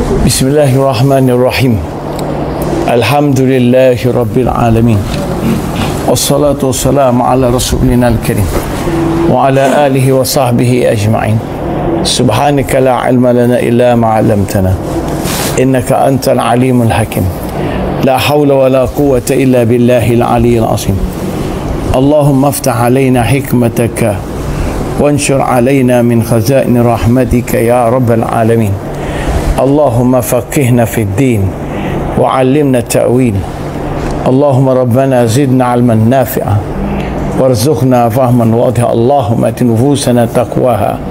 Bismillahirrahmanirrahim. Alhamdulillahi Rabbil Alamin. Wassalatu wassalamu ala Rasulina al-Karim wa ala alihi wa sahbihi ajma'in. Subhanaka la ilma lana illa ma 'allamtana innaka antal alimul hakim. La hawla wa la quwwata illa billahil aliyyil azim. Allahumma aftah alaina hikmataka wanshur alaina min khazain rahmatika ya rabbal alamin. Allahumma faqihna fid din wa 'allimna ta'wil. Allahumma rabbana zidna 'ilman nafi'a warzuqna fahman wadiha. Allahumma ati nufusana taqwaha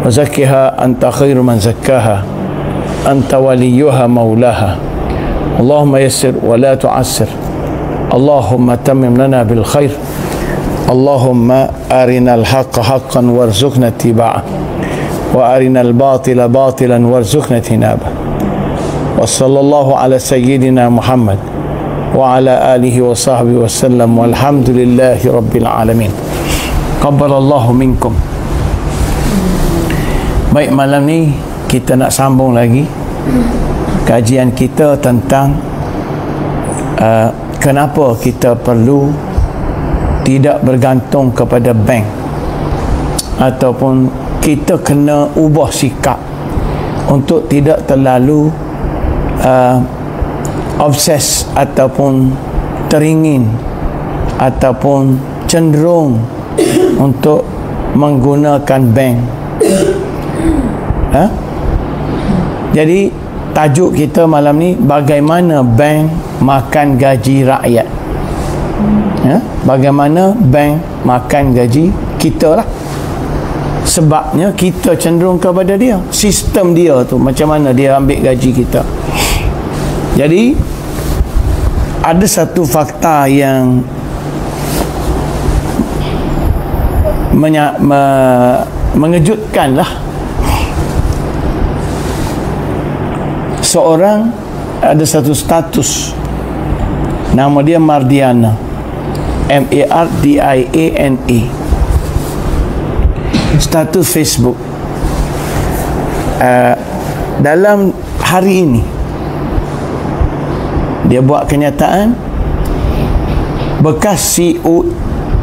wa zakkiha anta khairu man zakkaha anta waliyuha maulaha. Allahumma yassir wa la tu'assir. Allahumma tammim lana bil khair. Allahumma arinal haqqa haqqan warzuqna ittiba'ah wa arinal batila batilan warzuqna tinaba. Wa sallallahu ala sayyidina Muhammad wa ala alihi wa sahbihi wa sallam walhamdulillahi rabbil alamin. Qabbalallahu minkum. Baik, malam ni kita nak sambung lagi kajian kita tentang kenapa kita perlu tidak bergantung kepada bank, ataupun kita kena ubah sikap untuk tidak terlalu obses ataupun teringin ataupun cenderung untuk menggunakan bank. Jadi tajuk kita malam ni, bagaimana bank makan gaji rakyat. Bagaimana bank makan gaji kita lah. Sebabnya kita cenderung kepada dia, sistem dia tu, macam mana dia ambil gaji kita. Jadi ada satu fakta yang mengejutkan lah. Seorang ada satu status, nama dia Mardiana, M-A-R-D-I-A-N-A, status Facebook. Dalam hari ini dia buat kenyataan, bekas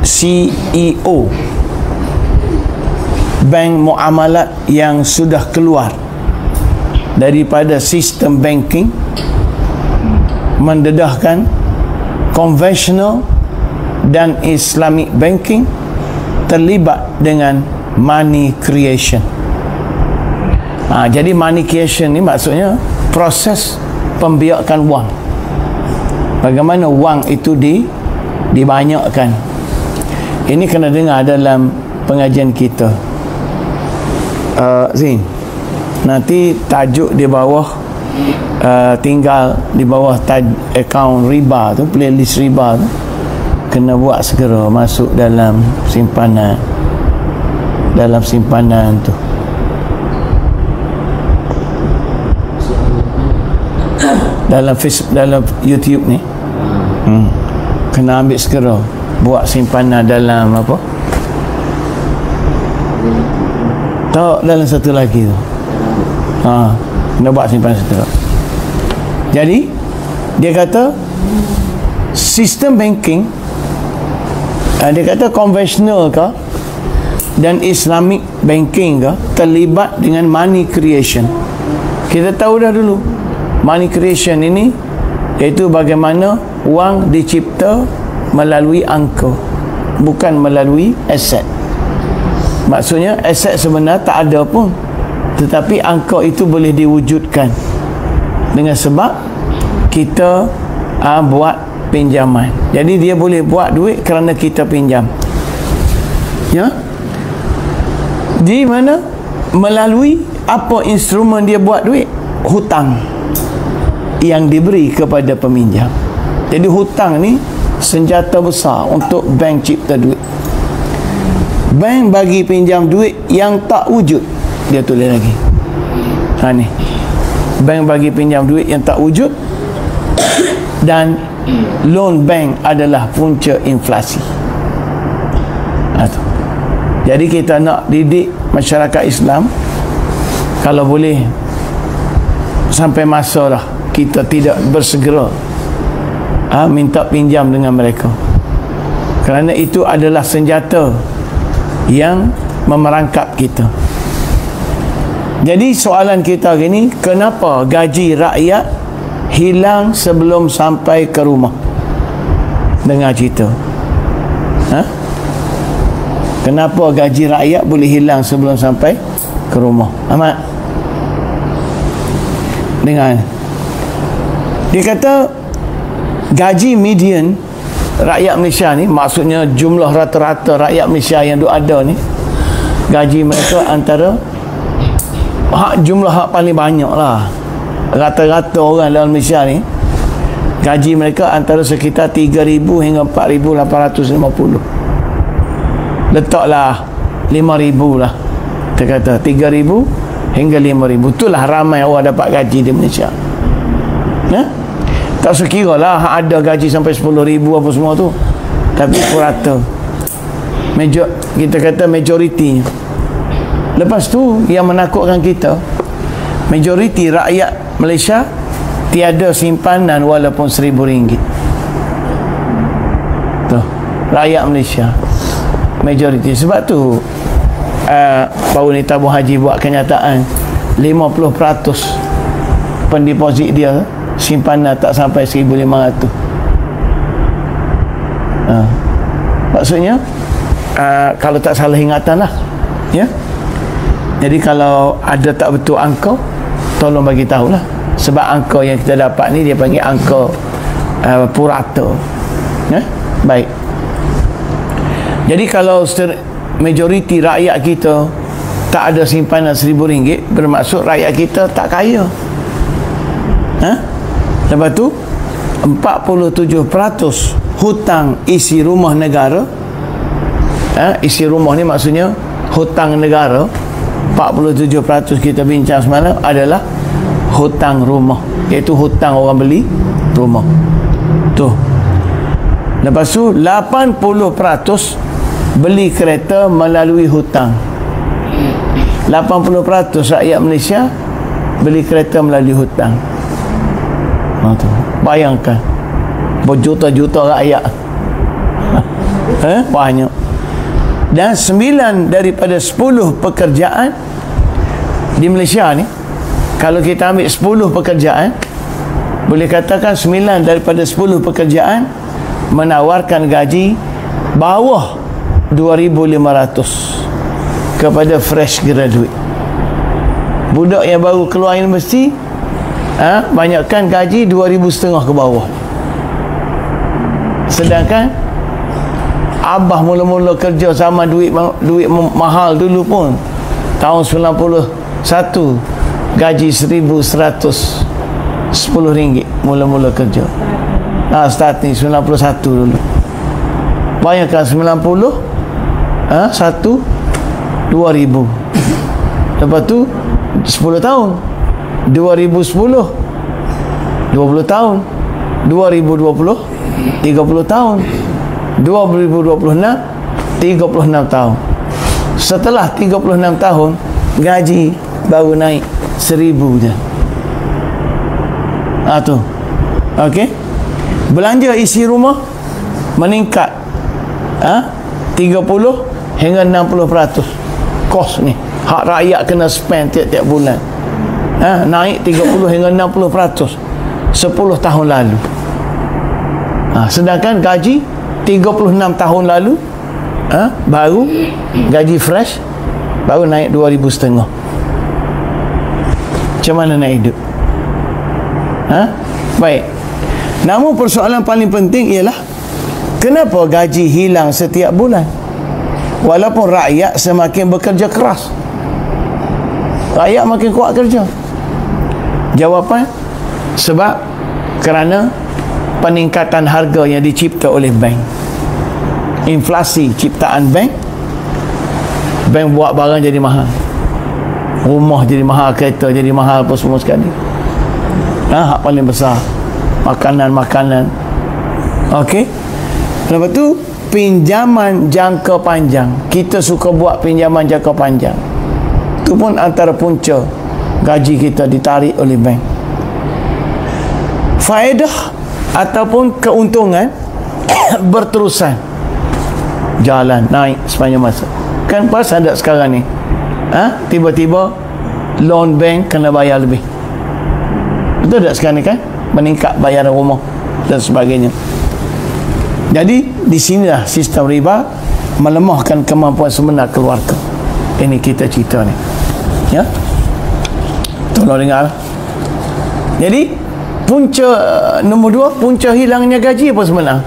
CEO bank muamalat yang sudah keluar daripada sistem banking, mendedahkan konvensional dan Islamic banking, terlibat dengan money creation. Jadi money creation ni maksudnya proses pembiakan wang. Bagaimana wang itu dibanyakkan. Ini kena dengar dalam pengajian kita. Zin, nanti tajuk di bawah, tinggal di bawah akaun riba tu, playlist riba tu, kena buat segera masuk dalam simpanan tu. Dalam Facebook, dalam YouTube ni, kena ambil segera, buat simpanan dalam apa, tak, dalam satu lagi tu, kena buat simpanan segera. Jadi dia kata sistem banking, dia kata konvensional ke dan Islamic banking ke, terlibat dengan money creation. Kita tahu dah dulu, money creation ini iaitu bagaimana wang dicipta melalui angka, bukan melalui aset. Maksudnya aset sebenarnya tak ada pun, tetapi angka itu boleh diwujudkan dengan sebab kita buat pinjaman. Jadi dia boleh buat duit kerana kita pinjam, ya. Di mana? Melalui apa instrumen dia buat duit? Hutang yang diberi kepada peminjam. Jadi hutang ni senjata besar untuk bank cipta duit. Bank bagi pinjam duit yang tak wujud, dia tulis lagi. Ni, bank bagi pinjam duit yang tak wujud, dan loan bank adalah punca inflasi. Jadi kita nak didik masyarakat Islam, kalau boleh sampai masa dah kita tidak bersegera minta pinjam dengan mereka, kerana itu adalah senjata yang memerangkap kita. Jadi soalan kita gini, kenapa gaji rakyat hilang sebelum sampai ke rumah? Dengar cerita. Kenapa gaji rakyat boleh hilang sebelum sampai ke rumah? Ahmad, dengar. Dia kata gaji median rakyat Malaysia ni, maksudnya jumlah rata-rata rakyat Malaysia yang ada ni, gaji mereka antara jumlah hak paling banyak lah, rata-rata orang dalam Malaysia ni gaji mereka antara sekitar 3,000 hingga 4,850. Letaklah 5,000 lah, kita kata 3,000 hingga 5,000. Itulah ramai orang dapat gaji di Malaysia. Tak sekira lah ada gaji sampai 10,000 apa semua tu, tapi purata kita kata majoritinya. Lepas tu yang menakutkan kita, majoriti rakyat Malaysia tiada simpanan walaupun RM1,000. tu rakyat Malaysia majoriti. Sebab tu baru ni tabung haji buat kenyataan 50% pendeposit dia simpanan tak sampai 1,500. Maksudnya kalau tak salah ingatan lah, ya. Jadi kalau ada tak betul angka, tolong bagi tahulah. Sebab angka yang kita dapat ni dia panggil angka purata, ya. Baik. Jadi kalau majoriti rakyat kita tak ada simpanan RM1,000, bermaksud rakyat kita tak kaya. Lepas tu 47% hutang isi rumah negara. Isi rumah ni maksudnya hutang negara. 47% kita bincang semalam adalah hutang rumah, iaitu hutang orang beli rumah tu. Lepas tu 80% beli kereta melalui hutang. 80% rakyat Malaysia beli kereta melalui hutang. Tu. Bayangkan berjuta-juta rakyat. Banyak. Dan 9 daripada 10 pekerjaan di Malaysia ni, kalau kita ambil 10 pekerjaan, boleh katakan 9 daripada 10 pekerjaan menawarkan gaji bawah 2,500 kepada fresh graduate. Budak yang baru keluar universiti, banyakkan gaji 2,500 ke bawah. Sedangkan abah mula-mula kerja sama duit mahal dulu pun, tahun 91 gaji RM1,110 mula-mula kerja. Starting 91 dulu. Bayangkan 90 2,000. Lepas tu 10 tahun 2010 20 tahun 2020 30 tahun 2026 36 tahun. Setelah 36 tahun gaji baru naik 1,000 je. Tu. Okey. Belanja isi rumah meningkat 30 hingga 60%. Kos ni hak rakyat kena spend tiap-tiap bulan. Naik 30 hingga 60% 10 tahun lalu. Sedangkan gaji 36 tahun lalu baru gaji fresh baru naik 2,500. Macam mana nak hidup? Baik. Namun persoalan paling penting ialah kenapa gaji hilang setiap bulan walaupun rakyat semakin bekerja keras, rakyat makin kuat kerja? Jawapan, sebab kerana peningkatan harga yang dicipta oleh bank. Inflasi ciptaan bank. Bank buat barang jadi mahal, rumah jadi mahal, kereta jadi mahal, apa semua sekali. Hak paling besar makanan. Okey. Lepas tu pinjaman jangka panjang. Kita suka buat pinjaman jangka panjang. Itu pun antara punca gaji kita ditarik oleh bank. faedah ataupun keuntungan berterusan jalan naik sepanjang masa. Kan pasal ada sekarang ni, tiba-tiba loan bank kena bayar lebih. Betul tak sekarang ni kan? Meningkat bayaran rumah dan sebagainya. Jadi di sinilah sistem riba melemahkan kemampuan sebenar keluarga. Ini kita cerita ni, ya. Tolong dengar. Jadi punca nombor 2, punca hilangnya gaji apa sebenar?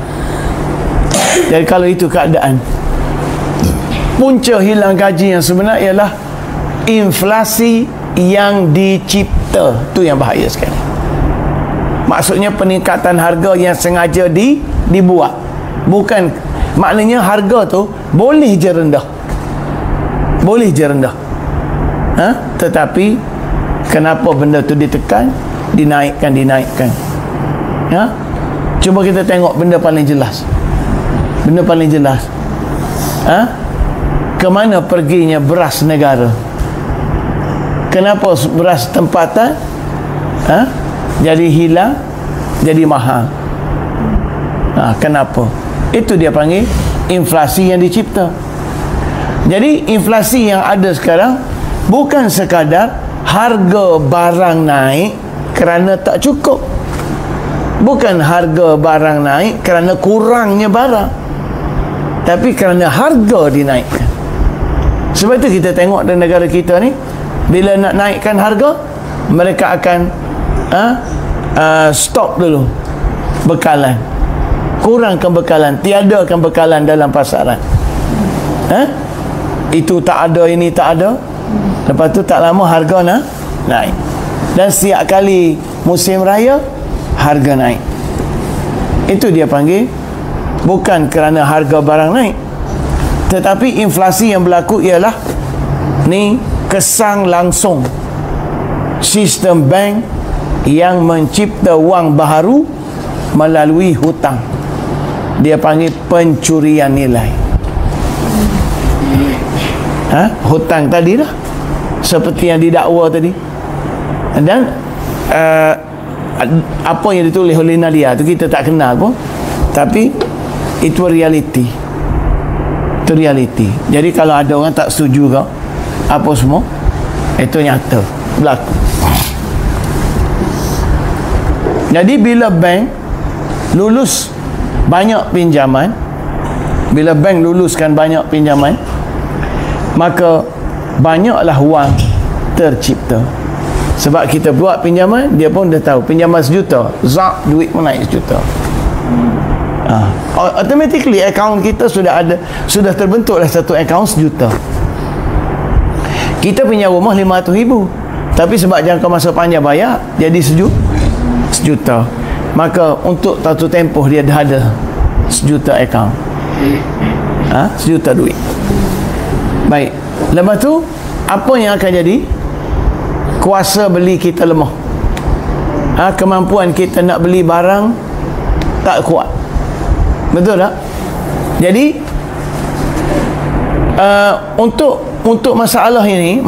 Jadi kalau itu keadaan, punca hilang gaji yang sebenar ialah inflasi yang dicipta. Tu yang bahaya sekali. Maksudnya peningkatan harga yang sengaja dibuat. Bukan, maknanya harga tu boleh je rendah. Boleh je rendah. Tetapi kenapa benda tu ditekan, dinaikkan. Cuba kita tengok benda paling jelas. Benda paling jelas. Kemana perginya beras negara? Kenapa beras tempatan jadi hilang, jadi mahal? Kenapa? Itu dia panggil inflasi yang dicipta. Jadi inflasi yang ada sekarang bukan sekadar harga barang naik kerana tak cukup. Bukan harga barang naik kerana kurangnya barang, tapi kerana harga dinaikkan. Sebab itu kita tengok di negara kita ni, bila nak naikkan harga, mereka akan stop dulu bekalan, kurangkan bekalan, tiadakan bekalan dalam pasaran. Itu tak ada, ini tak ada. Lepas tu tak lama harga naik. Dan setiap kali musim raya, harga naik. Itu dia panggil bukan kerana harga barang naik, tetapi inflasi yang berlaku ialah ni kesang langsung sistem bank yang mencipta wang baharu melalui hutang. Dia panggil pencurian nilai. Hutang tadi lah, seperti yang didakwa tadi. Dan apa yang ditulis oleh Nadia tu kita tak kenal pun, tapi itu reality. Itu reality. Jadi kalau ada orang tak setuju kau apa semua, itu nyata berlaku. Jadi bila bank lulus banyak pinjaman, bila bank luluskan banyak pinjaman, maka banyaklah wang tercipta. Sebab kita buat pinjaman, dia pun dah tahu pinjaman 1 juta, zak duit pun naik 1 juta. Automatically akaun kita sudah terbentuklah satu akaun 1 juta. Kita punya rumah 500,000, tapi sebab jangka masa panjang bayar jadi 1 juta. Maka untuk satu tempoh dia dah ada 1 juta akaun. 1 juta duit. Baik. Lepas tu apa yang akan jadi? Kuasa beli kita lemah. Kemampuan kita nak beli barang tak kuat. Betul tak? Jadi untuk masalah ni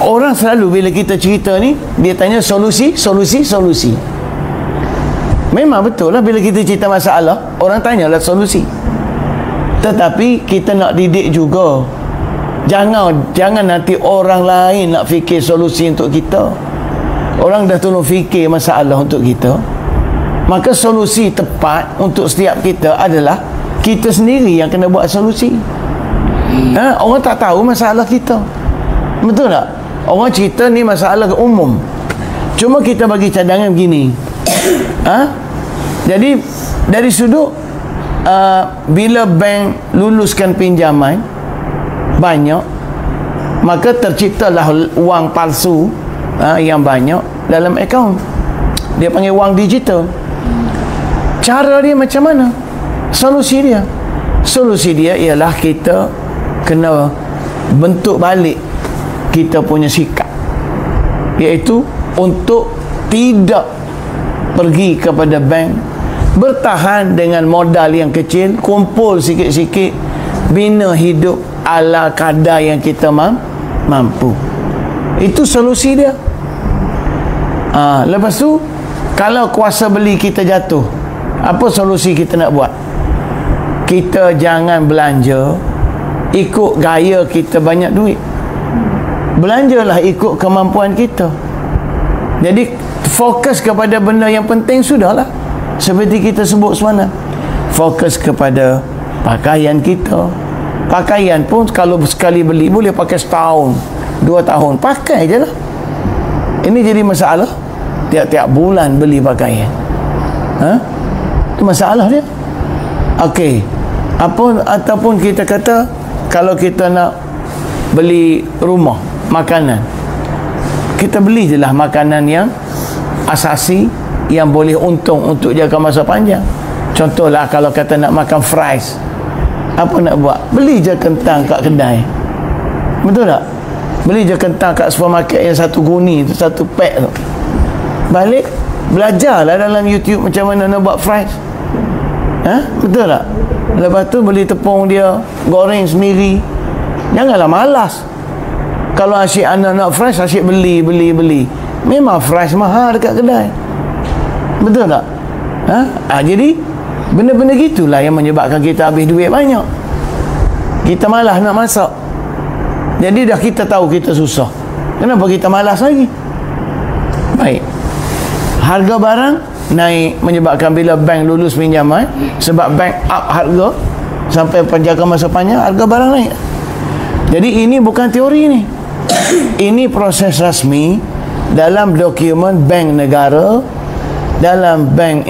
orang selalu bila kita cerita ni, dia tanya solusi. Memang betul lah, bila kita cerita masalah, orang tanyalah solusi. Tetapi kita nak didik juga. Jangan nanti orang lain nak fikir solusi untuk kita. Orang dah tolong fikir masalah untuk kita, maka solusi tepat untuk setiap kita adalah kita sendiri yang kena buat solusi. Orang tak tahu masalah kita. Betul tak? Orang cerita ni masalah umum, cuma kita bagi cadangan begini. Jadi dari sudut bila bank luluskan pinjaman banyak, maka terciptalah wang palsu yang banyak dalam akaun. Dia panggil wang digital. Cara dia macam mana? Solusi dia ialah kita kena bentuk balik kita punya sikap, iaitu untuk tidak pergi kepada bank, bertahan dengan modal yang kecil, kumpul sikit-sikit, bina hidup ala kadar yang kita mampu. Itu solusi dia. Lepas tu kalau kuasa beli kita jatuh, apa solusi kita nak buat? Kita jangan belanja ikut gaya kita banyak duit. Belanjalah ikut kemampuan kita. Jadi fokus kepada benda yang penting sudahlah. Seperti kita sebut semalam, fokus kepada pakaian kita. Pakaian pun kalau sekali beli boleh pakai setahun, 2 tahun, pakai je lah. Ini jadi masalah tiap-tiap bulan beli pakaian. Itu masalah dia. Okey, ataupun kita kata kalau kita nak beli rumah, makanan, kita beli je lah makanan yang asasi, yang boleh untung untuk jangka masa panjang. Contohlah kalau kata nak makan fries, apa nak buat? Beli je kentang kat kedai. Betul tak? Beli je kentang kat supermarket yang satu guni tu, satu pack tu. Balik belajarlah dalam YouTube macam mana nak buat fries. Betul tak? Lepas tu beli tepung dia, goreng sendiri. Janganlah malas. Kalau asyik anak nak fries, asyik beli. Memang fries mahal dekat kedai. Betul tak? Jadi benda-benda gitulah yang menyebabkan kita habis duit banyak. Kita malas nak masak. Jadi dah kita tahu kita susah, kenapa kita malas lagi? Baik, harga barang naik menyebabkan bila bank lulus pinjaman, sebab bank up harga sampai jangka masa panjang, harga barang naik. Jadi ini bukan teori ni. Ini proses rasmi dalam dokumen bank negara, dalam bank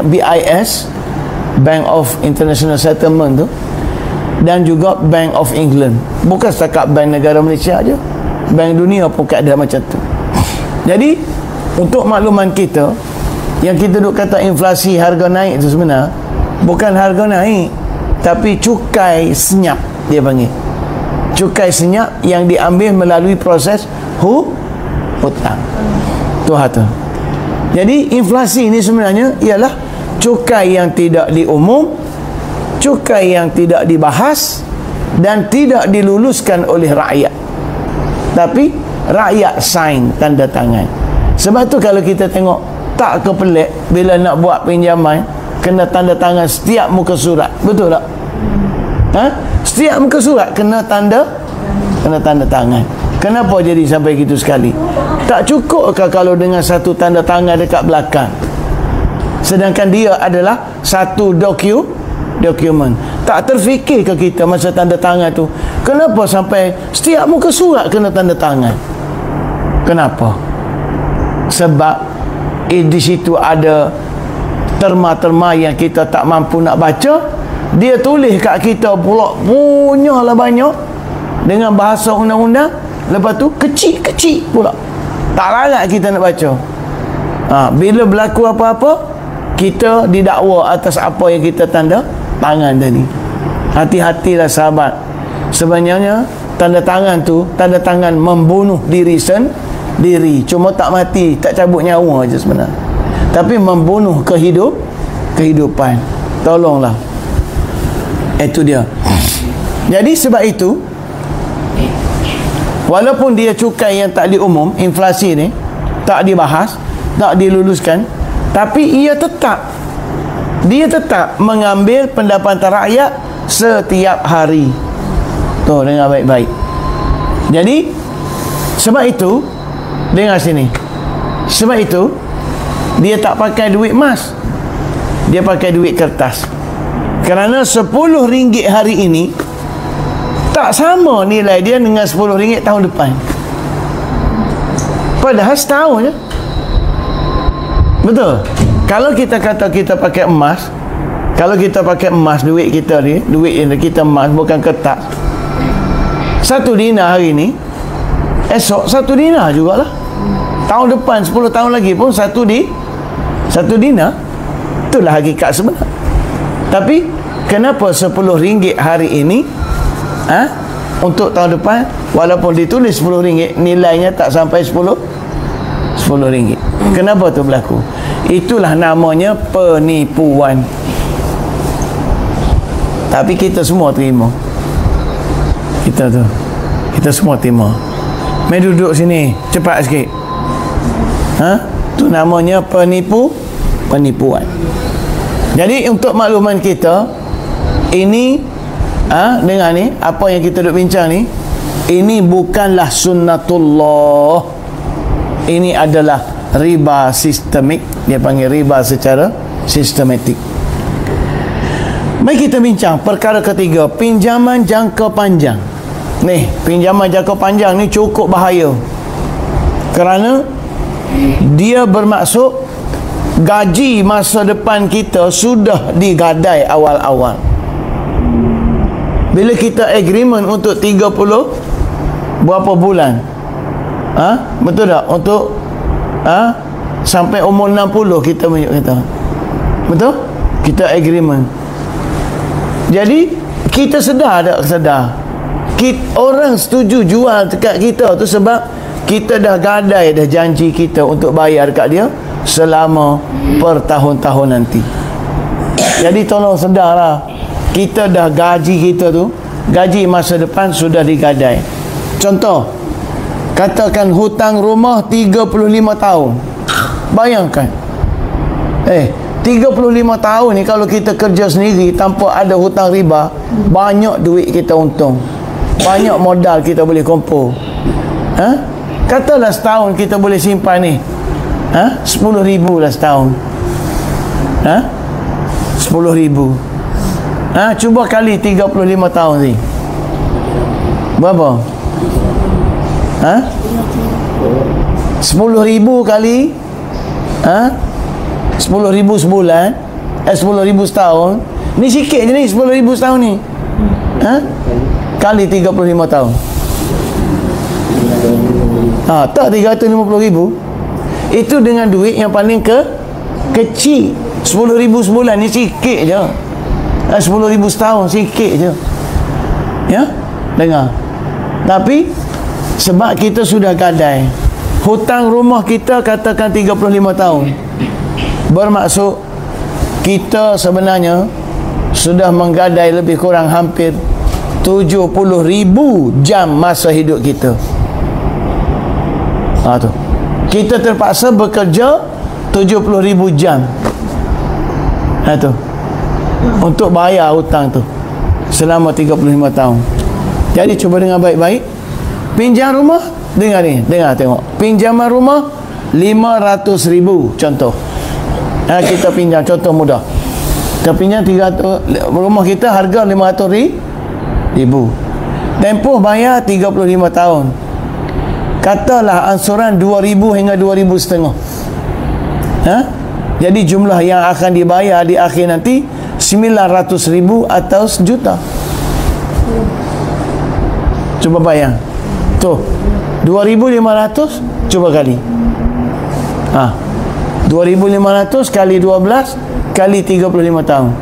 BIS, Bank of International Settlement tu, dan juga Bank of England. Bukan setakat bank negara Malaysia aja, bank dunia pun ada macam tu. Jadi untuk makluman kita, yang kita duk kata inflasi harga naik itu sebenarnya bukan harga naik, tapi cukai senyap dia panggil. Cukai senyap yang diambil melalui proses hutang. Tu hatu. Jadi inflasi ini sebenarnya ialah cukai yang tidak diumum, cukai yang tidak dibahas dan tidak diluluskan oleh rakyat, tapi rakyat sign, tanda tangan. Sebab tu kalau kita tengok tak kepelik bila nak buat pinjaman kena tanda tangan setiap muka surat. Betul tak? Setiap muka surat kena tanda tangan. Kenapa jadi sampai gitu sekali? Tak cukup ke kalau dengan satu tanda tangan dekat belakang, sedangkan dia adalah satu dokumen? Tak terfikir ke kita masa tanda tangan tu, kenapa sampai setiap muka surat kena tanda tangan? Kenapa? Sebab di situ ada terma-terma yang kita tak mampu nak baca. Dia tulis kat kita pula punyalah banyak dengan bahasa undang-undang. Lepas tu kecil-kecil pula, tak larat kita nak baca. Bila berlaku apa-apa, kita didakwa atas apa yang kita tanda tangan tadi. Hati-hatilah sahabat. Sebenarnya tanda tangan tu, tanda tangan membunuh diri sendiri. Cuma tak mati, tak cabut nyawa aja sebenarnya, tapi membunuh kehidupan. Tolonglah. Itu dia. Jadi sebab itu, walaupun dia cukai yang tak diumum, inflasi ni tak dibahas, tak diluluskan, tapi ia tetap mengambil pendapatan rakyat setiap hari. Tuh, dengar baik-baik. Jadi sebab itu, dengar sini, sebab itu dia tak pakai duit emas, dia pakai duit kertas. Kerana RM10 hari ini tak sama nilai dia dengan RM10 tahun depan. Padahal setahun je. Betul. Kalau kita kata kita pakai emas, kalau kita pakai emas, duit kita ni, duit yang kita emas bukan kertas, 1 dinar hari ni, esok 1 dinar jugalah. Tahun depan 10 tahun lagi pun 1 dinar. Itulah hakikat sebenar. Tapi kenapa RM10 hari ini, untuk tahun depan, walaupun ditulis RM10, nilainya tak sampai RM10? Kenapa tu berlaku? Itulah namanya penipuan. Tapi kita semua terima. Kita semua terima. Mari duduk sini, cepat sikit. Tu namanya penipuan. Jadi untuk makluman kita, ini dengan ni apa yang kita duk bincang ni, ini bukanlah sunnatullah. Ini adalah riba sistemik. Dia panggil riba secara sistematik. Mari kita bincang perkara ketiga, pinjaman jangka panjang. Ni, pinjaman jangka panjang ni cukup bahaya. Kerana dia bermaksud gaji masa depan kita sudah digadai awal-awal. Bila kita agreement untuk 30 berapa bulan, betul tak? Untuk sampai umur 60 kita kata, betul? Kita agreement. Jadi kita sedar tak sedar, orang setuju jual dekat kita tu sebab kita dah gadai dah janji kita untuk bayar dekat dia selama bertahun-tahun nanti. Jadi tolong sedarlah, kita dah gaji kita tu, gaji masa depan sudah digadai. Contoh, katakan hutang rumah 35 tahun. Bayangkan 35 tahun ni kalau kita kerja sendiri tanpa ada hutang riba, banyak duit kita untung, banyak modal kita boleh kumpul. Katalah setahun kita boleh simpan ni 10,000 lah setahun. 10,000. Cuba kali 35 tahun ni, berapa? 10,000 kali 10,000 sebulan, 10,000 setahun. Ni sikit je ni 10,000 setahun ni. Kali 35 tahun. Tak 350,000. Itu dengan duit yang paling kecil. 10,000 sebulan ni sikit je. 10,000 setahun sikit je. Ya? Dengar. Tapi sebab kita sudah gadai, hutang rumah kita katakan 35 tahun. Bermaksud kita sebenarnya sudah menggadai lebih kurang hampir 70,000 jam masa hidup kita. Tu. Kita terpaksa bekerja 70,000 jam. Tu. Untuk bayar hutang tu selama 35 tahun. Jadi cuba dengar baik-baik. Pinjam rumah, dengar ni, tengok. Pinjaman rumah 500,000 contoh. Kita pinjam, contoh mudah. Kita pinjam 300, rumah kita harga 500,000. Tempoh bayar 35 tahun. Katalah ansuran 2,000 hingga 2,500. Jadi jumlah yang akan dibayar di akhir nanti 900,000 atau 1,000,000. Cuba bayang. Tu 2,500 cuba kali. 2,500 kali 12 kali 35 tahun.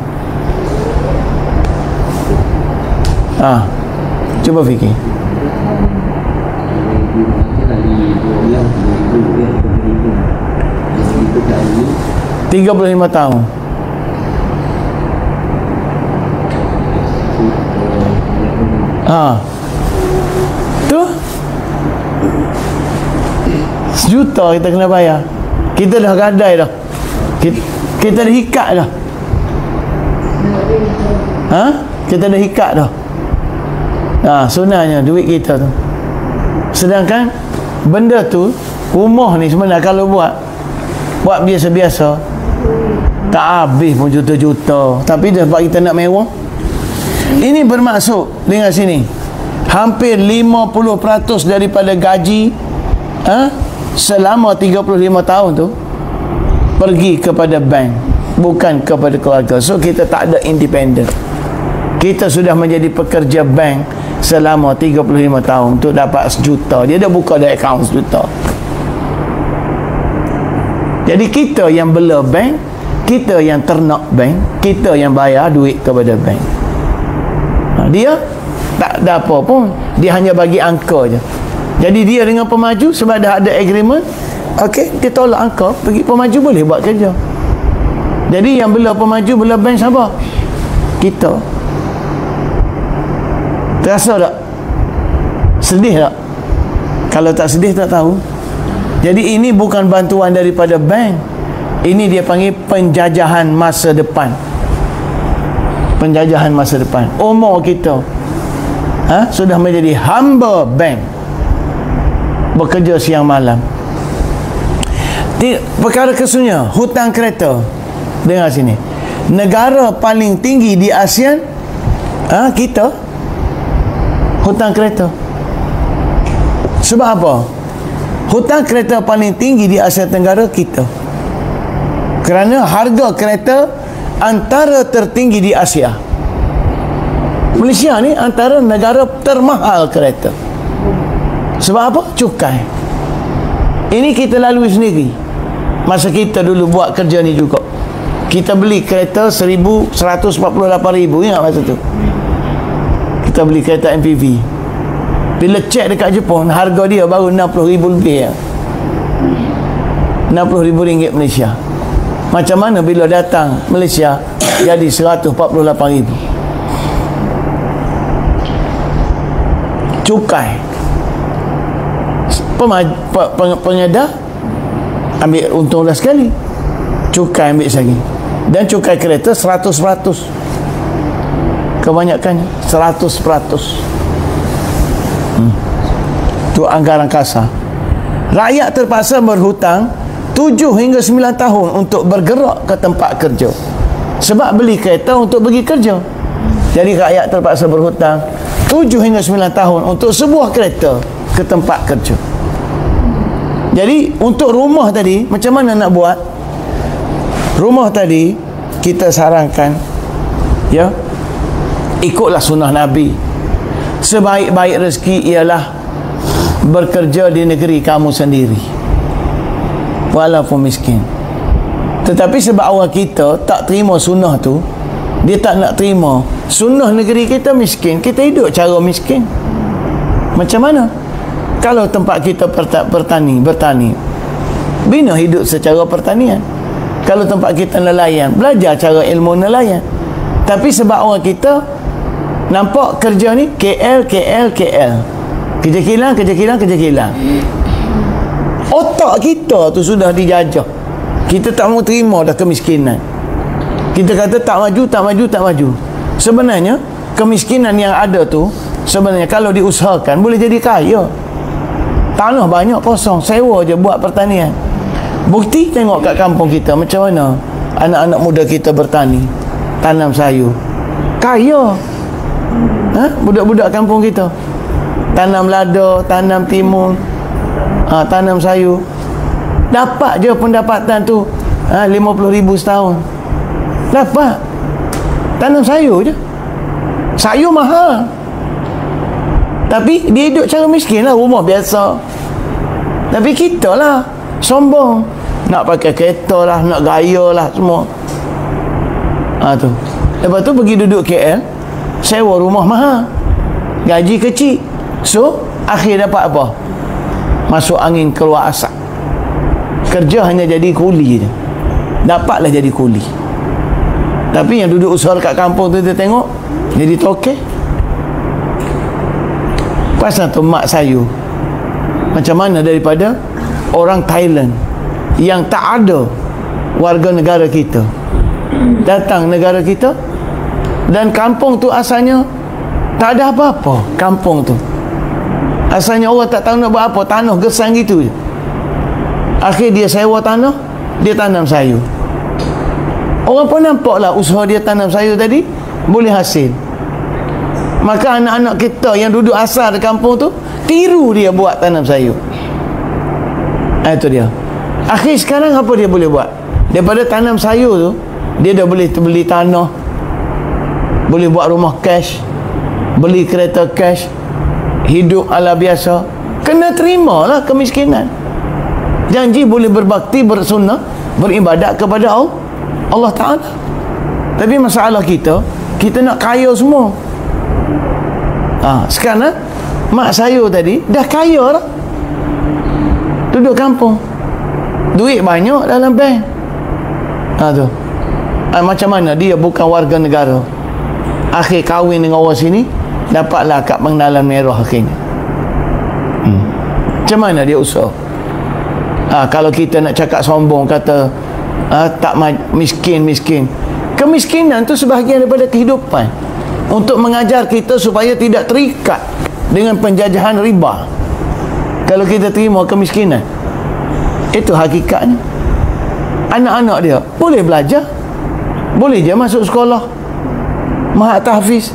Cuba fikir. 35 tahun. Tu 1,000,000 kita kena bayar. Kita dah gadai dah. Kita dah ikat dah. Kita dah ikat dah. Sebenarnya duit kita tu. Sedangkan benda tu, rumah ni sebenarnya kalau buat biasa-biasa tak habis pun juta-juta. Tapi dah sebab kita nak mewah. Ini bermaksud, dengar sini, hampir 50% daripada gaji selama 35 tahun tu pergi kepada bank, bukan kepada keluarga. So kita tak ada independent. Kita sudah menjadi pekerja bank selama 35 tahun untuk dapat 1,000,000. Dia dah buka dah akaun 1,000,000. Jadi kita yang bela bank, kita yang ternak bank, kita yang bayar duit kepada bank. Dia tak ada apa pun, dia hanya bagi angka je. Jadi dia dengan pemaju sebab dah ada agreement, okey, dia tolak angka, pergi pemaju boleh buat kerja. Jadi yang bela pemaju, bela bank siapa? Kita. Terasa tak? Sedih tak? Kalau tak sedih tak tahu. Jadi ini bukan bantuan daripada bank. Ini dia panggil penjajahan masa depan. Penjajahan masa depan. Umur kita sudah menjadi hamba bank, bekerja siang malam. Perkara kesunya, hutang kereta. Dengar sini, negara paling tinggi di ASEAN kita hutang kereta. Sebab apa? Hutang kereta paling tinggi di Asia Tenggara kita, kerana harga kereta antara tertinggi di Asia. Malaysia ni antara negara termahal kereta. Sebab apa? Cukai. Ini kita lalui sendiri. Masa kita dulu buat kerja ni juga, kita beli kereta 148,000, ingat masa tu kita beli kereta MPV. Bila cek dekat Jepun, harga dia baru 60,000 lebih ya. 60,000 ringgit Malaysia. Macam mana bila datang Malaysia jadi 148,000? Cukai. Pengedar ambil untung dah sekali, cukai ambil lagi. Dan cukai kereta 100%. Kebanyakan 100%. Itu anggaran kasar. Rakyat terpaksa berhutang 7 hingga 9 tahun untuk bergerak ke tempat kerja, sebab beli kereta untuk pergi kerja. Jadi rakyat terpaksa berhutang 7 hingga 9 tahun untuk sebuah kereta ke tempat kerja. Jadi untuk rumah tadi, macam mana nak buat? Rumah tadi kita sarankan, ya, ikutlah sunnah Nabi. Sebaik-baik rezeki ialah bekerja di negeri kamu sendiri, walaupun miskin. Tetapi sebab orang kita tak terima sunnah tu, dia tak nak terima sunnah negeri kita miskin, kita hidup cara miskin. Macam mana? Kalau tempat kita bertani, bina hidup secara pertanian. Kalau tempat kita nelayan, belajar cara ilmu nelayan. Tapi sebab orang kita nampak kerja ni KL. Kerja kilang. Otak kita tu sudah dijajah. Kita tak mau terima dah kemiskinan. Kita kata tak maju. Sebenarnya kemiskinan yang ada tu, sebenarnya kalau diusahakan boleh jadi kaya. Tanah banyak kosong, sewa je buat pertanian. Bukti tengok kat kampung kita macam mana anak-anak muda kita bertani, tanam sayur. Kaya. Budak-budak kampung kita tanam lada, tanam timun, tanam sayur. Dapat je pendapatan tu 50,000 setahun. Dapat. Tanam sayur je. Sayur mahal, tapi dia hidup cara miskin lah, rumah biasa. Tapi kita lah sombong, nak pakai kereta lah, nak gaya lah semua. Tu. Lepas tu pergi duduk KL, sewa rumah mahal, gaji kecil. So akhir dapat apa? Masuk angin keluar asap. Kerja hanya jadi kuli je, dapatlah jadi kuli. Tapi yang duduk usaha kat kampung tu, dia tengok jadi tokek. Pasal tu mak sayur macam mana daripada orang Thailand yang tak ada warga negara kita datang negara kita, dan kampung tu asalnya tak ada apa-apa. Kampung tu asalnya orang tak tahu nak buat apa, tanah gesang gitu je. Akhir dia sewa tanah, dia tanam sayur. Orang pun nampaklah usaha dia tanam sayur tadi boleh hasil. Maka anak-anak kita yang duduk asal di kampung tu tiru dia buat tanam sayur. Itu dia. Akhir sekarang apa dia boleh buat? Daripada tanam sayur tu, dia dah boleh beli tanah, boleh buat rumah cash, beli kereta cash, hidup ala biasa. Kena terimalah kemiskinan. Janji boleh berbakti, bersunnah, beribadat kepada Allah Ta'ala. Tapi masalah kita nak kaya semua. Sekarang mak sayur tadi dah kaya lah, duduk kampung, duit banyak dalam bank. Tu macam mana dia bukan warga negara, akhir kahwin dengan orang sini, dapatlah kad pengenalan merah akhirnya. Macam mana dia usaha? Kalau kita nak cakap sombong, kata miskin. Kemiskinan tu sebahagian daripada kehidupan, untuk mengajar kita supaya tidak terikat dengan penjajahan riba. Kalau kita terima kemiskinan, itu hakikatnya. Anak-anak dia boleh belajar, boleh je masuk sekolah, mahat tahfiz.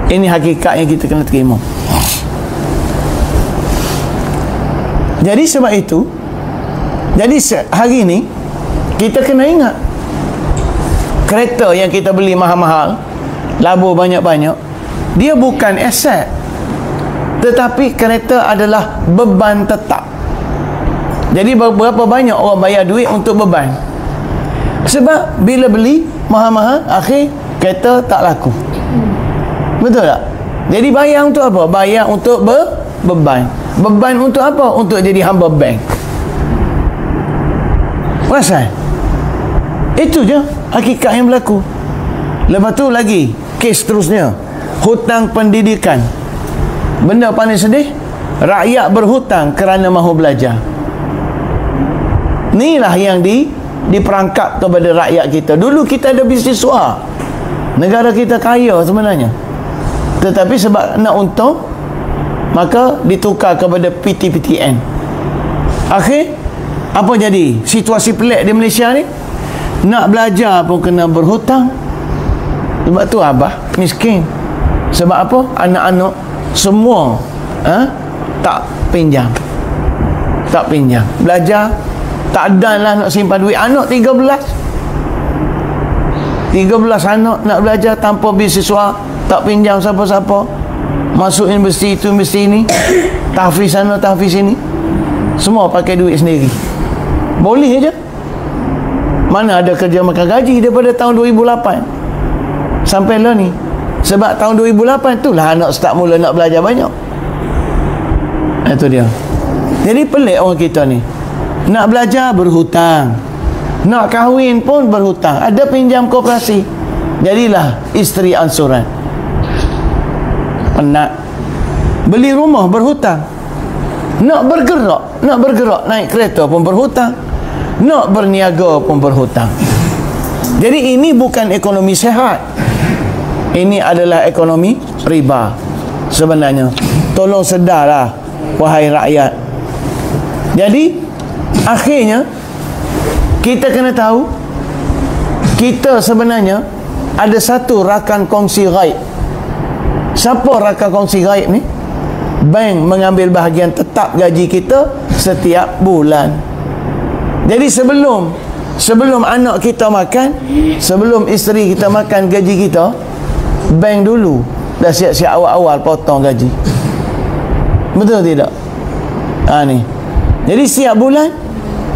Ini hakikat yang kita kena terima. Jadi sebab itu, hari ini kita kena ingat, kereta yang kita beli mahal-mahal, labur banyak-banyak, dia bukan aset, tetapi kereta adalah beban tetap. Jadi berapa banyak orang bayar duit untuk beban? Sebab bila beli mahal-mahal, akhir kereta tak laku. Betul tak? Jadi bayar untuk apa? Bayar untuk beban. Beban untuk apa? Untuk jadi hamba bank. Perasan? Itu je hakikat yang berlaku. Lepas tu lagi kes terusnya, hutang pendidikan. Benda paling sedih, rakyat berhutang kerana mahu belajar. Inilah yang diperangkap kepada rakyat kita. Dulu kita ada beasiswa, negara kita kaya sebenarnya, tetapi sebab nak untung, maka ditukar kepada PTPTN. Akhir apa jadi? Situasi pelik di Malaysia ni, nak belajar pun kena berhutang. Sebab tu abah miskin. Sebab apa? Anak-anak semua tak pinjam. Belajar tak ada lah nak simpan duit. Anak 13 anak nak belajar tanpa beasiswa, tak pinjam siapa-siapa, masuk universiti itu, universiti ini, tahfiz sana, tahfiz sini, semua pakai duit sendiri. Boleh je. Mana ada kerja makan gaji daripada tahun 2008 sampai lah ni. Sebab tahun 2008 tu lah anak start mula nak belajar banyak. Itu dia. Jadi pelik orang kita ni. Nak belajar berhutang, nak kahwin pun berhutang, ada pinjam koperasi, jadilah isteri ansuran. Penat. Beli rumah berhutang, nak bergerak naik kereta pun berhutang, nak berniaga pun berhutang. Jadi ini bukan ekonomi sehat, ini adalah ekonomi riba sebenarnya. Tolong sedarlah wahai rakyat. Jadi akhirnya kita kena tahu, kita sebenarnya ada satu rakan kongsi ghaib. Siapa rakan kongsi ghaib ni? Bank mengambil bahagian tetap gaji kita setiap bulan. Jadi sebelum anak kita makan, sebelum isteri kita makan gaji kita, bank dulu dah siap-siap awal-awal potong gaji. Betul tidak? Ni. Jadi setiap bulan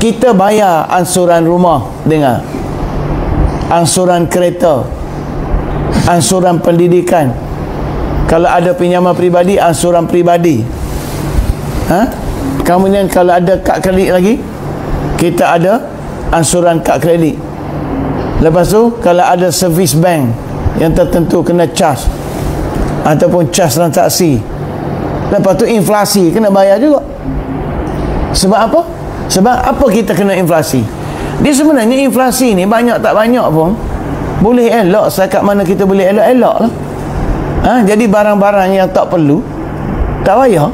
kita bayar ansuran rumah, dengar, ansuran kereta, ansuran pendidikan. Kalau ada pinjaman peribadi, ansuran peribadi. Kemudian kalau ada kad kredit lagi, kita ada ansuran kad kredit. Lepas tu kalau ada servis bank yang tertentu kena charge, ataupun charge transaksi. Lepas tu inflasi kena bayar juga. Sebab apa? Sebab apa kita kena inflasi? Dia sebenarnya inflasi ni banyak tak banyak pun boleh elok, setakat mana kita boleh elok-elok lah. Jadi barang-barang yang tak perlu, tak payah,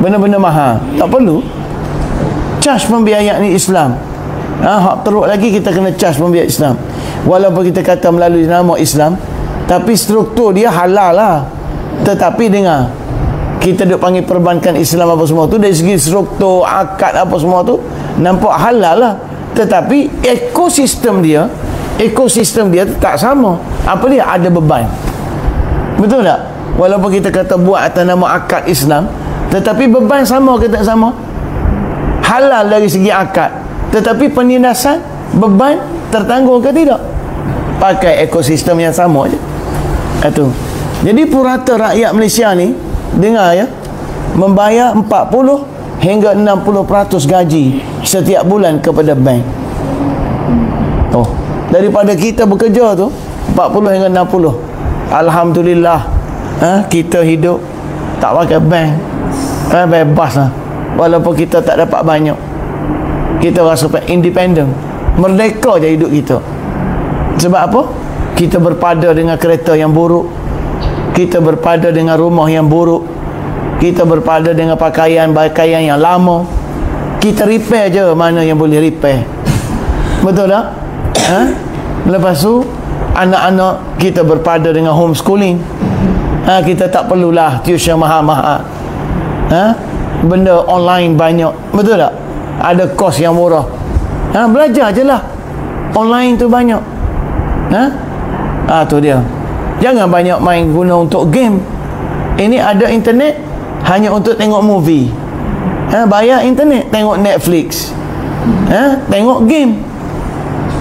benda-benda mahal tak perlu, charge pembiayaan ni Islam. Hak teruk lagi, kita kena charge pembiayaan Islam. Walaupun kita kata melalui nama Islam, tapi struktur dia halal lah. Tetapi dengar, kita duk panggil perbankan Islam apa semua tu, dari segi struktur, akad apa semua tu nampak halal lah. Tetapi ekosistem dia tak sama. Apa dia? Ada beban. Betul tak? Walaupun kita kata buat atas nama akad Islam, tetapi beban sama ke tak sama? Halal dari segi akad, tetapi penindasan, beban tertanggung ke tidak? Pakai ekosistem yang sama je. Itu. Jadi purata rakyat Malaysia ni, dengar ya, membayar 40 hingga 60% gaji setiap bulan kepada bank. Daripada kita bekerja tu 40 hingga 60, Alhamdulillah, kita hidup tak pakai bank, bebas lah. walaupun kita tak dapat banyak. Kita rasa independent, merdeka je hidup kita. Sebab apa? Kita berpada dengan kereta yang buruk, kita berpada dengan rumah yang buruk, kita berpada dengan pakaian yang lama. Kita repair je mana yang boleh repair. Betul tak? Lepas tu anak-anak kita berpada dengan homeschooling. Kita tak perlulah tuition mahal-mahal. Benda online banyak. Betul tak? Ada kos yang murah. Belajar je lah. Online tu banyak. Tu dia. Jangan banyak main guna untuk game. Ini ada internet hanya untuk tengok movie. Bayar internet, tengok Netflix. Tengok game.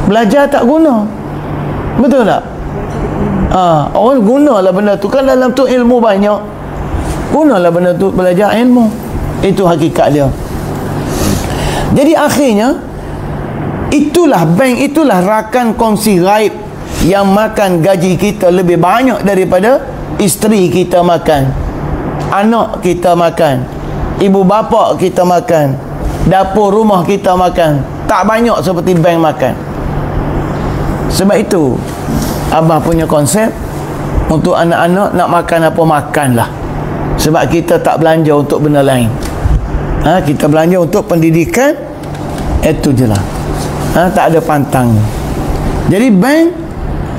Belajar tak guna. Betul tak? Orang gunalah benda tu. Kan dalam tu ilmu banyak. Gunalah benda tu belajar ilmu. Itu hakikat dia. Jadi akhirnya, itulah bank, itulah rakan kongsi gaib yang makan gaji kita lebih banyak daripada isteri kita makan, anak kita makan, ibu bapa kita makan, dapur rumah kita makan. Tak banyak seperti bank makan. Sebab itu abah punya konsep untuk anak-anak nak makan apa, makanlah. Sebab kita tak belanja untuk benda lain. Kita belanja untuk pendidikan. Itu je lah. Tak ada pantang. Jadi bank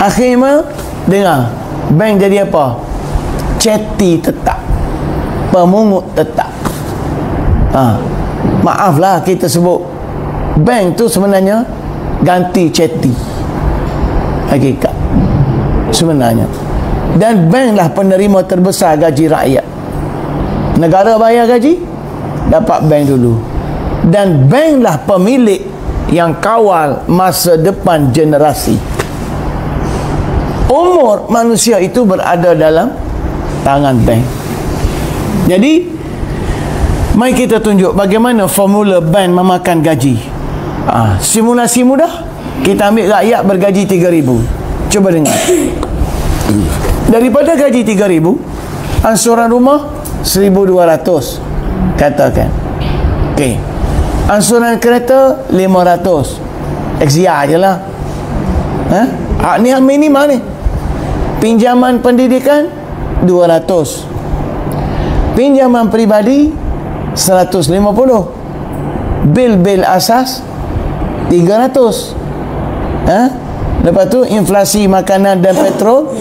akhirnya, dengar, bank jadi apa? Ceti tetap, pemungut tetap. Maaflah kita sebut bank tu sebenarnya ganti ceti hakikat sebenarnya. Dan bank lah penerima terbesar gaji rakyat. Negara bayar gaji, dapat bank dulu. Dan bank lah pemilik yang kawal masa depan generasi. Umur manusia itu berada dalam tangan bank. Jadi mari kita tunjuk bagaimana formula bank memakan gaji. Simulasi mudah. Kita ambil rakyat bergaji 3,000. Cuba dengar. Daripada gaji 3,000, ansuran rumah 1,200 katakan. Okey. Ansuran kereta 500. XR je lah. Ni yang minimal ni. Pinjaman pendidikan 200. Pinjaman peribadi 150. Bil-bil asas 300. Lepas tu inflasi makanan dan petrol.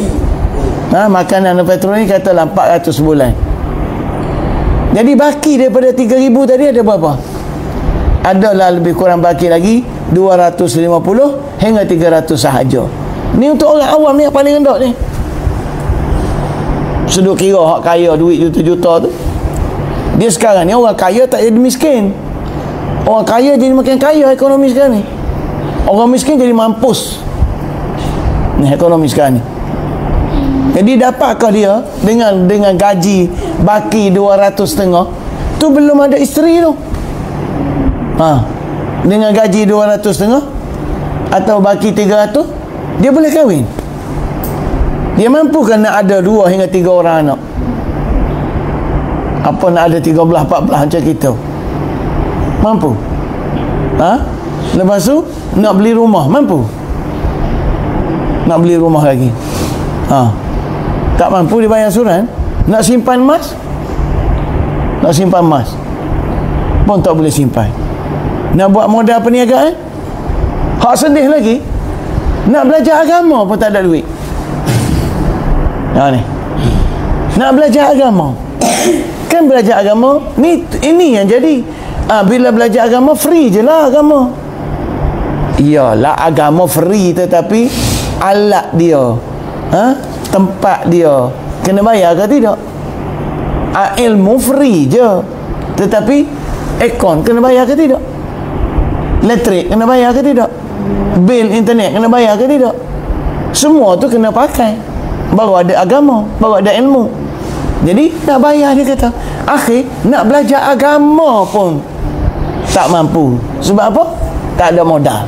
Makanan dan petrol ni katalah 400 sebulan. Jadi baki daripada 3,000 tadi ada berapa? Adalah lebih kurang baki lagi 250 hingga 300 sahaja. Ni untuk orang awam ni yang paling rendah ni. Sudut kira hak kaya duit juta-juta tu. Dia sekarang ni orang kaya tak jadi miskin. Orang kaya jadi makin kaya ekonomi sekarang ni. Orang miskin jadi mampus. Ni ekonomi sekarang ni. Jadi dapatkah dia dengan gaji baki 200,500 tu belum ada isteri tu. Dengan gaji 200,500 atau baki 300 dia boleh kahwin. Dia mampu kan nak ada 2 hingga 3 orang anak? Apa nak ada 13-14 macam kita? Mampu? Lepas tu nak beli rumah, mampu? Nak beli rumah lagi? Tak mampu dia bayar asuran. Nak simpan emas? Nak simpan emas pun tak boleh simpan. Nak buat modal perniagaan? Hak sedih lagi. Nak belajar agama pun tak ada duit. Ni nak belajar agama. Kan belajar agama ini yang jadi. Bila belajar agama free je lah agama. Iyalah agama free, tetapi alat dia, tempat dia kena bayar ke tidak? Ilmu free je, tetapi aircon kena bayar ke tidak? Elektrik kena bayar ke tidak? Bil internet kena bayar ke tidak? Semua tu kena pakai. Baru ada agama, baru ada ilmu. Jadi nak bayar, dia kata. Akhir nak belajar agama pun tak mampu. Sebab apa? Tak ada modal.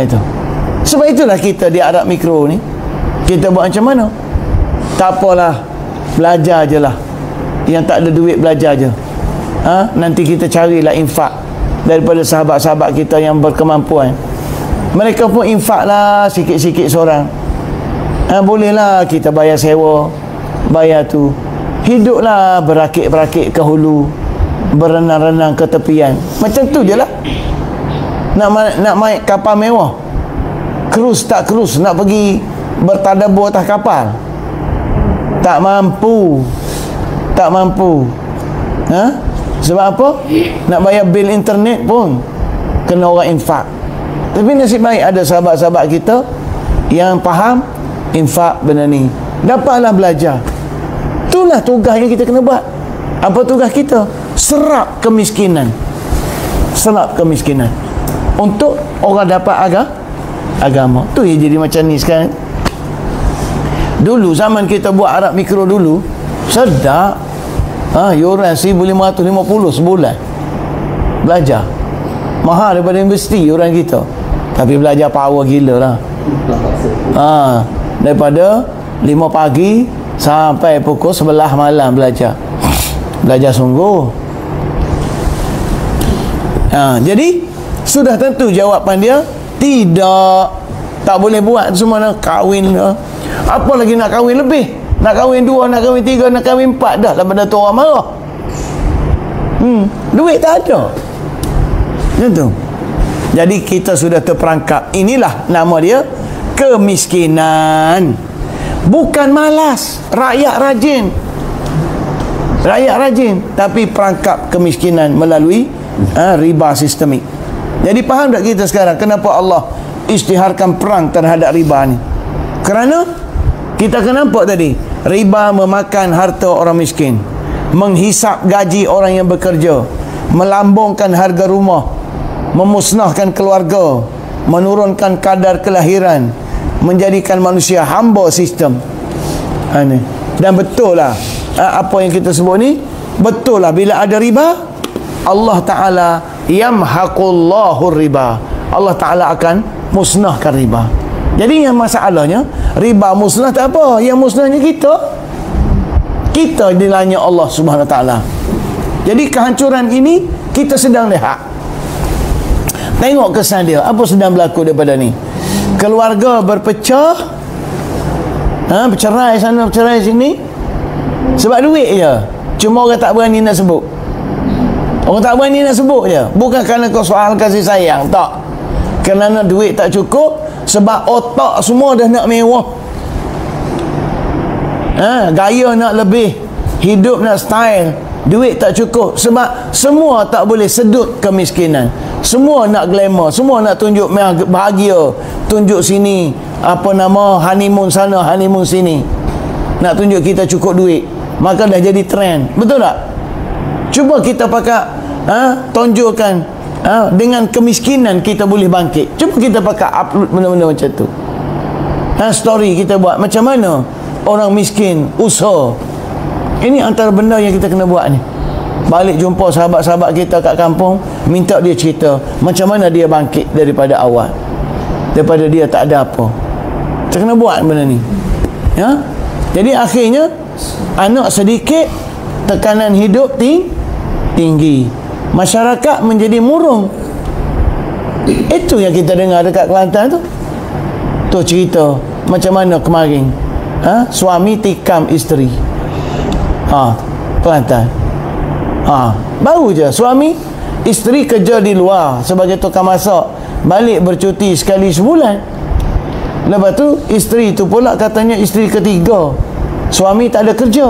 Itu. Sebab itulah kita di Arab Mikro ni, kita buat macam mana? Tak apalah, belajar je lah. Yang tak ada duit belajar je. nanti kita carilah infak daripada sahabat-sahabat kita yang berkemampuan. Mereka pun infak lah sikit-sikit seorang. Bolehlah kita bayar sewa, bayar tu. Hiduplah berakit-berakit ke hulu, berenang-renang ke tepian. Macam tu je lah. Nak naik kapal mewah, cruise tak cruise, nak pergi bertadabbur atas kapal, tak mampu. Tak mampu. Sebab apa? Nak bayar bil internet pun kena orang infak. Tapi nasib baik ada sahabat-sahabat kita yang faham infak benda ni. Dapatlah belajar. Itulah tugas yang kita kena buat. Apa tugas kita? Serap kemiskinan. Serap kemiskinan untuk orang dapat agama. Tu yang jadi macam ni sekarang. Dulu zaman kita buat Arab Mikro dulu sedap. Yuran 1,550 sebulan belajar. Mahal daripada universiti yuran kita, tapi belajar power gila lah. Daripada 5 pagi sampai pukul 11 malam belajar sungguh. Jadi sudah tentu jawapan dia tidak, tak boleh buat semua. Nak kahwin, apa lagi nak kahwin lebih? Nak kahwin 2, nak kahwin 3, nak kahwin 4 dah lah, pada tu orang marah. Duit tak ada. Macam tu. Jadi kita sudah terperangkap. Inilah nama dia kemiskinan. Bukan malas, rakyat rajin. Rakyat rajin, tapi perangkap kemiskinan melalui riba sistemik. Jadi faham tak kita sekarang kenapa Allah isytiharkan perang terhadap riba ni? Kerana kita akan nampak tadi, riba memakan harta orang miskin, menghisap gaji orang yang bekerja, melambungkan harga rumah, memusnahkan keluarga, menurunkan kadar kelahiran, menjadikan manusia hamba sistem. Dan betul lah apa yang kita sebut ni, betul lah. Bila ada riba, Allah Ta'ala yamhaqullahu riba, Allah Ta'ala akan musnahkan riba. Jadi yang masalahnya, riba musnah tak apa, yang musnahnya kita dilanya Allah Subhanahu Wa Ta'ala. Jadi kehancuran ini kita sedang lihat. Tengok kesan dia, apa sedang berlaku daripada ni. Keluarga berpecah, bercerai sana, bercerai sini, sebab duit je. Cuma orang tak berani nak sebut. Orang tak berani nak sebut je. Bukan kerana kau soal kasih sayang, tak. Kerana duit tak cukup, sebab otak semua dah nak mewah, gaya nak lebih, hidup nak style, duit tak cukup. Sebab semua tak boleh sedut kemiskinan. Semua nak glamour, semua nak tunjuk bahagia, tunjuk sini, honeymoon sana, honeymoon sini, nak tunjuk kita cukup duit. Maka dah jadi trend. Betul tak? Cuba kita pakai tonjolkan, dengan kemiskinan kita boleh bangkit. Cuba kita pakai upload benda-benda macam tu. Story kita buat macam mana orang miskin usaha. Ini antara benda yang kita kena buat ni. Balik jumpa sahabat-sahabat kita kat kampung, minta dia cerita macam mana dia bangkit daripada awal, daripada dia tak ada apa. Kita kena buat benda ni. Jadi akhirnya anak sedikit, tekanan hidup tinggi, masyarakat menjadi murung. Itu yang kita dengar dekat Kelantan tu. Tu cerita macam mana kemarin suami tikam isteri. Kelantan. Baru je suami, isteri kerja di luar sebagai tukang masak, balik bercuti sekali sebulan. Lepas tu isteri tu pula katanya isteri ketiga, suami tak ada kerja.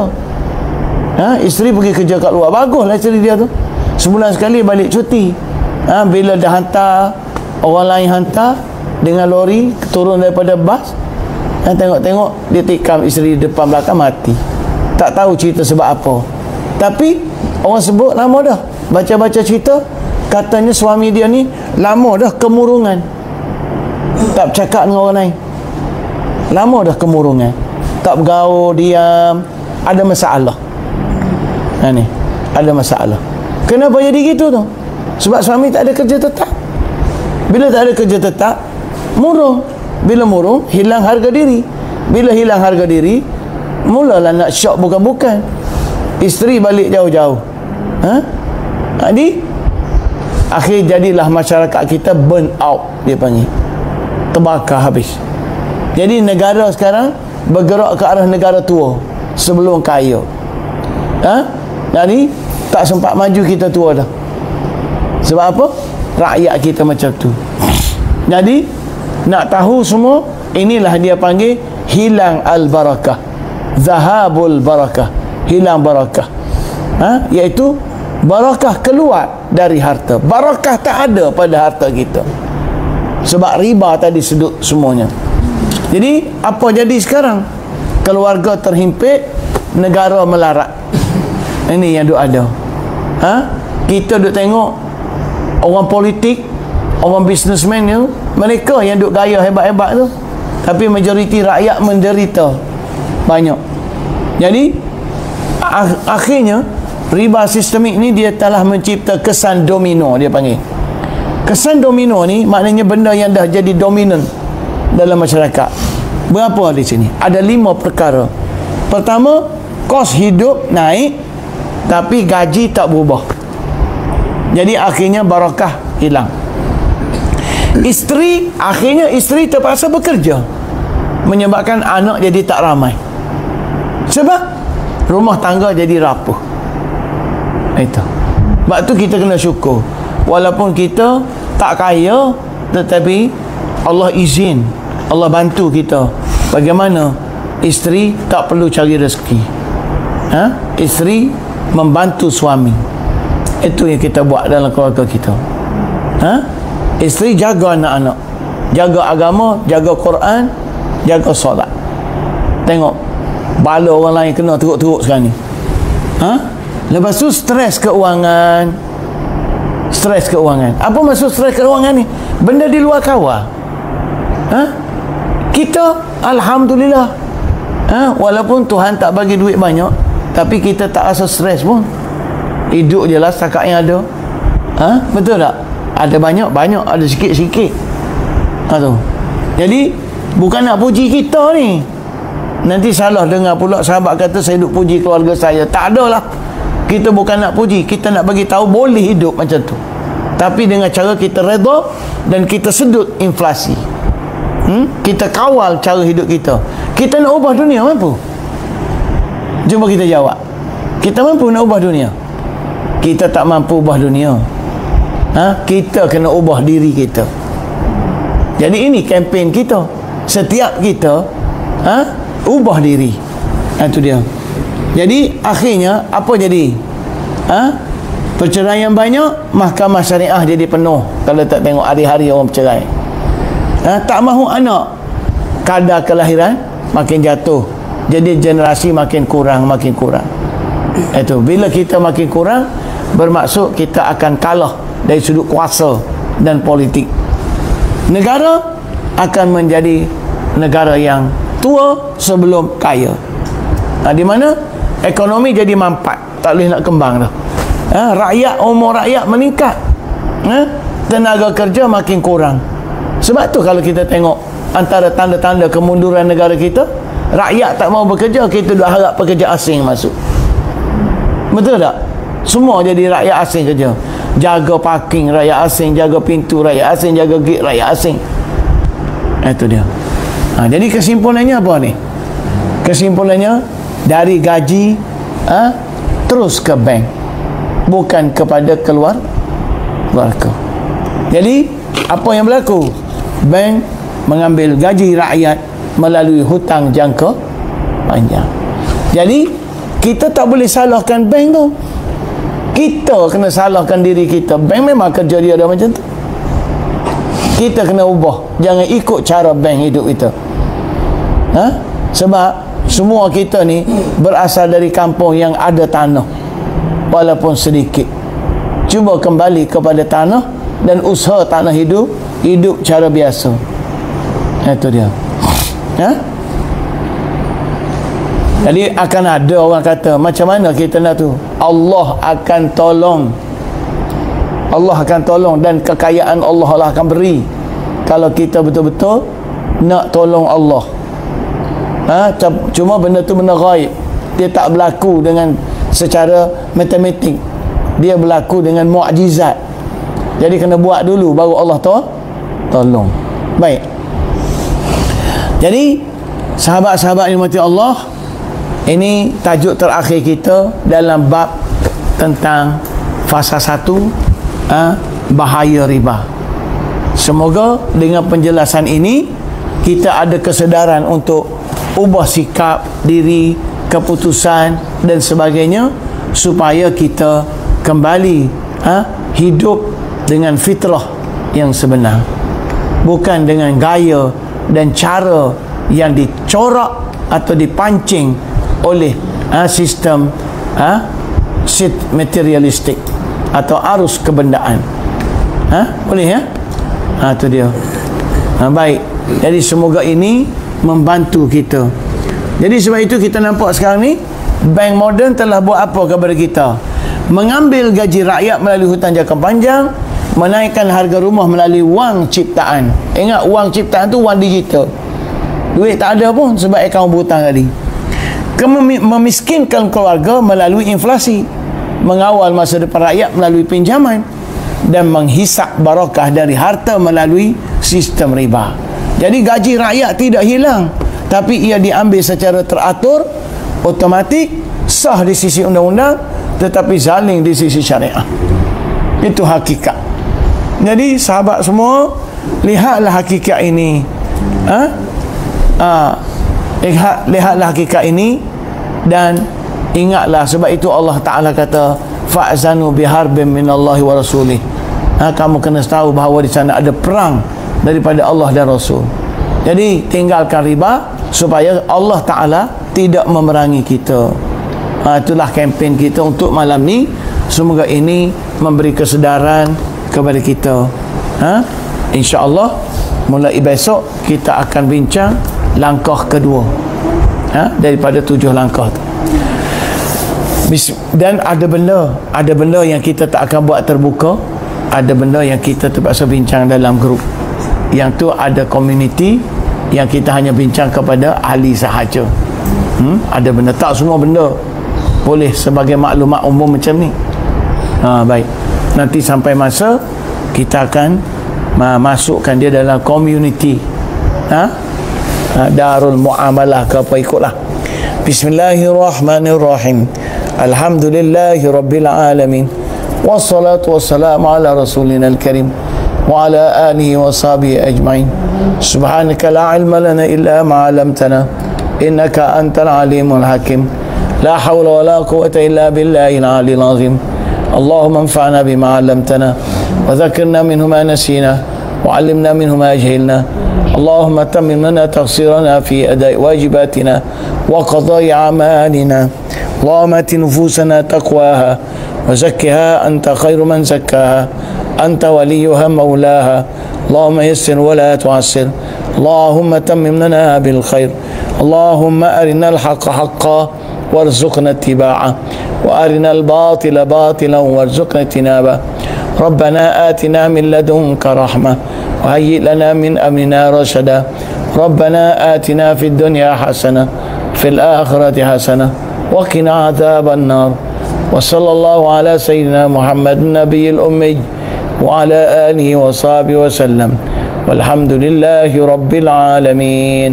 Isteri pergi kerja kat luar. Baguslah isteri dia tu, sebulan sekali balik cuti. Bila dah hantar, orang lain hantar dengan lori, turun daripada bas, tengok-tengok dia tikam isteri depan belakang, mati. Tak tahu cerita sebab apa. Tapi orang sebut lama dah, baca-baca cerita, katanya suami dia ni lama dah kemurungan, tak bercakap dengan orang lain, lama dah kemurungan, tak bergaul, diam, ada masalah. Ni ada masalah. Kenapa jadi gitu tu? Sebab suami tak ada kerja tetap. Bila tak ada kerja tetap, murung. Bila murung, hilang harga diri. Bila hilang harga diri, mulalah nak syok bukan-bukan. Isteri balik jauh-jauh, Jadi akhir jadilah masyarakat kita burn out, dia panggil, terbakar habis. Jadi negara sekarang bergerak ke arah negara tua sebelum kaya. Jadi tak sempat maju kita tua dah. Sebab apa? Rakyat kita macam tu. Jadi nak tahu semua, inilah dia panggil hilang al-barakah, zahabul barakah, hilang barakah. Iaitu barakah keluar dari harta. Barakah tak ada pada harta kita sebab riba tadi sedut semuanya. Jadi apa jadi sekarang? Keluarga terhimpit, negara melarat. Ini yang duk ada. Kita duk tengok orang politik, orang businessman ni, mereka yang duk gaya hebat-hebat tu, tapi majoriti rakyat menderita banyak. Jadi akhirnya riba sistemik ni dia telah mencipta kesan domino, dia panggil. Kesan domino ni maknanya benda yang dah jadi dominan dalam masyarakat. Berapa di sini? Ada 5 perkara. Pertama, kos hidup naik tapi gaji tak berubah. Jadi akhirnya barakah hilang. Akhirnya isteri terpaksa bekerja, menyebabkan anak jadi tak ramai. Sebab rumah tangga jadi rapuh. Itu. Sebab tu kita kena syukur. Walaupun kita tak kaya, tetapi Allah izin, Allah bantu kita. Bagaimana isteri tak perlu cari rezeki. Isteri membantu suami. Itu yang kita buat dalam keluarga kita. Isteri jaga anak-anak, jaga agama, jaga Quran, jaga solat. Tengok bala orang lain kena teruk-teruk sekarang ni. Lepas tu stres keuangan. Stres keuangan. Apa maksud stres keuangan ni? Benda di luar kawal. Kita alhamdulillah, walaupun Tuhan tak bagi duit banyak, tapi kita tak rasa stres pun. Hidup je lah setakat yang ada. Betul tak? Ada banyak, ada sikit-sikit. Tu. Jadi bukan nak puji kita ni. Nanti salah dengar pula sahabat kata saya duk puji keluarga saya. Tak adalah. Kita bukan nak puji, kita nak bagi tahu boleh hidup macam tu. Tapi dengan cara kita redha dan kita sedut inflasi. Kita kawal cara hidup kita. Kita nak ubah dunia mampu? Cuba kita jawab. Kita mampu nak ubah dunia? Kita tak mampu ubah dunia. Kita kena ubah diri kita. Jadi ini kempen kita. Setiap kita ubah diri. Itu dia. Jadi akhirnya apa jadi? Perceraian banyak, mahkamah syariah jadi penuh. Kalau tak tengok hari-hari orang bercerai. Tak mahu anak, kadar kelahiran makin jatuh. Jadi generasi makin kurang. Itu bila kita makin kurang, bermaksud kita akan kalah dari sudut kuasa dan politik. Negara akan menjadi negara yang tua sebelum kaya. Di mana ekonomi jadi mampat, tak boleh nak kembang dah. Umur rakyat meningkat, tenaga kerja makin kurang. Sebab tu kalau kita tengok antara tanda-tanda kemunduran negara kita, rakyat tak mau bekerja, kita dah harap pekerja asing masuk. Betul tak? Semua jadi rakyat asing kerja. Jaga parking rakyat asing, jaga pintu rakyat asing, jaga gate rakyat asing. Itu dia. Jadi kesimpulannya apa ni? Kesimpulannya dari gaji terus ke bank, bukan kepada keluarga. Jadi apa yang berlaku? Bank mengambil gaji rakyat melalui hutang jangka panjang. Jadi kita tak boleh salahkan bank tu. Kita kena salahkan diri kita. Bank memang kerja dia dah macam tu. Kita kena ubah. Jangan ikut cara bank hidup kita. Sebab semua kita ni berasal dari kampung yang ada tanah, walaupun sedikit. Cuba kembali kepada tanah dan usaha tanah hidup cara biasa. Itu dia. Jadi akan ada orang kata, macam mana kita nak tu? Allah akan tolong dan kekayaan Allah lah akan beri kalau kita betul-betul nak tolong Allah. Cuma benda tu benda ghaib, dia tak berlaku dengan secara matematik. dia berlaku dengan mukjizat. Jadi kena buat dulu baru Allah tolong. Baik. Jadi sahabat-sahabat yang dirahmati Allah, ini tajuk terakhir kita dalam bab tentang fasa 1, bahaya riba. Semoga dengan penjelasan ini kita ada kesedaran untuk ubah sikap diri, keputusan dan sebagainya, supaya kita kembali hidup dengan fitrah yang sebenar, bukan dengan gaya dan cara yang dicorak atau dipancing oleh sistem materialistik atau arus kebendaan. Boleh ya? Itu dia. Baik. Jadi semoga ini membantu kita. Jadi sebab itu kita nampak sekarang ni bank moden telah buat apa kepada kita? Mengambil gaji rakyat melalui hutang jangka panjang, menaikkan harga rumah melalui wang ciptaan. Ingat, wang ciptaan tu wang digital. Duit tak ada pun sebab akaun berhutang tadi. Memiskinkan keluarga melalui inflasi, mengawal masa depan rakyat melalui pinjaman, dan menghisap barakah dari harta melalui sistem riba. Jadi gaji rakyat tidak hilang, tapi ia diambil secara teratur, otomatik, sah di sisi undang-undang, tetapi zalim di sisi syariah. Itu hakikat. Jadi sahabat semua, lihatlah hakikat ini. Lihatlah hakikat ini dan ingatlah, sebab itu Allah Ta'ala kata fa'zanu biharbin minallahi wa rasulih. Kamu kena tahu bahawa di sana ada perang daripada Allah dan Rasul. Jadi tinggalkan riba supaya Allah Ta'ala tidak memerangi kita. Itulah kempen kita untuk malam ni. Semoga ini memberi kesedaran kepada kita. InsyaAllah mulai besok kita akan bincang langkah kedua daripada 7 langkah tu. Dan ada benda yang kita tak akan buat terbuka, ada benda yang kita terpaksa bincang dalam grup. Yang tu ada community yang kita hanya bincang kepada ahli sahaja. Ada benda, tak semua benda boleh sebagai maklumat umum macam ni. Baik, nanti sampai masa kita akan masukkan dia dalam community Darul Muamalah ke apa, ikutlah. Bismillahirrahmanirrahim. Alhamdulillahi Rabbil Alamin. Wassalatu wassalamu ala rasulina al-karim wa ala alihi wa sahbihi ajma'in. Subhanaka la ilma lana illa ma 'allamtana innaka antal alimul hakim. La hawla wa la quwwata illa billahi al-'aliyyil 'azim. Allahumma anfa'na bima 'allamtana wa dhakkirna minhu ma nasina wa 'allimna minhu ma jahilna. Allahumma tammim lana taqsirana fi ada'i wajibatina wa qada'i a'malina. Allahumma ati nufusana taqwaha wa zakkiha anta khairu man zakkaha anta waliyuha maulaha. Allahumma yassir wa la tu'assir. Allahumma tammim lana bil khair. Allahumma arina al-haqqa haqqan warzuqna ittiba'ah wa arina al-batila batilan warzuqna ijtinabah. ربنا آتنا من لدنك رحمة وهيئ لنا من أمرنا رشدا. ربنا آتنا في الدنيا حسنة في الآخرة حسنة وقنا عذاب النار. وصلى الله على سيدنا محمد النبي الأمي وعلى آله وصحبه وسلم والحمد لله رب العالمين.